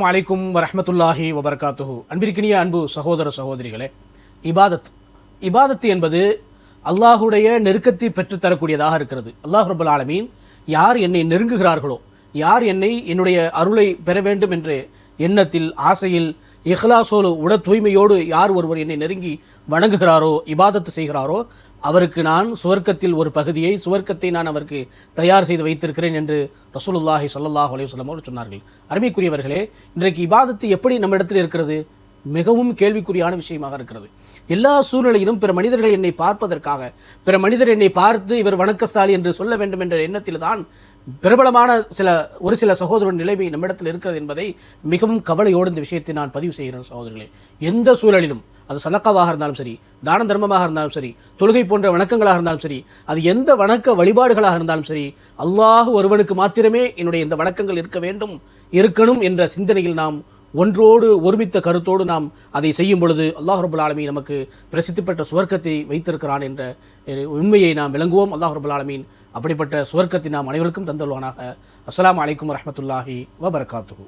அலைக்கும் வரஹ்மத்துல்லாஹி வபரகாத்துஹு. அன்பிற்கினிய அன்பு சகோதர சகோதரிகளே, இபாதத் என்பது அல்லாஹுடைய நெருக்கத்தை பெற்றுத்தரக்கூடியதாக இருக்கிறது. அல்லாஹ் ரப்பல் ஆலமீன் யார் என்னை நெருங்குகிறார்களோ, யார் என்னுடைய அருளை பெற வேண்டும் என்ற எண்ணத்தில், ஆசையில், இஹ்லாஸோடு, உட தூய்மையோடு யார் ஒருவர் என்னை நெருங்கி வணங்குகிறாரோ, இபாதத்து செய்கிறாரோ, அவருக்கு நான் சுவர்க்கத்தில் ஒரு பகுதியை, சுவர்க்கத்தை நான் அவருக்கு தயார் செய்து வைத்திருக்கிறேன் என்று ரசூலுல்லாஹி ஸல்லல்லாஹு அலைஹி வஸல்லம் அவர்கள் சொன்னார்கள். அருமைக்குரியவர்களே, இன்றைக்கு இபாதத்து எப்படி நம்ம இடத்தில் இருக்கிறது? மிகவும் கேள்விக்குறியான விஷயமாக இருக்கிறது. எல்லா சூழ்நிலையிலும் பிற மனிதர்கள் என்னை பார்ப்பதற்காக, பிற மனிதர் என்னை பார்த்து இவர் வணக்கஸ்தாலி என்று சொல்ல வேண்டும் என்ற எண்ணத்தில் தான் பிரபலமான ஒரு சில சகோதரன் நிலைமை நம்மிடத்தில் இருக்கிறது என்பதை மிகவும் கவலையோடு இந்த விஷயத்தை நான் பதிவு செய்கிறேன். சகோதரர்களே, எந்த சூழலிலும், அது சதக்காவாக இருந்தாலும் சரி, தான தர்மமாக இருந்தாலும் சரி, தொழுகை போன்ற வணக்கங்களாக இருந்தாலும் சரி, அது எந்த வணக்க வழிபாடுகளாக இருந்தாலும் சரி, அல்லாஹ் ஒருவனுக்கு மாத்திரமே என்னுடைய இந்த வணக்கங்கள் இருக்கணும் என்ற சிந்தனையில் நாம் ஒன்றோடு ஒருமித்த கருத்தோடு நாம் அதை செய்யும் பொழுது அல்லாஹ் ரப்பல் ஆலமீன் நமக்கு பிரசித்தி பெற்ற சுவர்க்கத்தை வைத்திருக்கிறான் என்ற உண்மையை நாம் விளங்குவோம். அல்லாஹ் ரப்பல் ஆலமீன் அப்படிப்பட்ட சுவர்க்கத்தை நாம் அனைவருக்கும் தந்தல்வானாக. அஸ்ஸலாமு அலைக்கும் வரஹ்மத்துல்லாஹி வபரகாத்துஹு.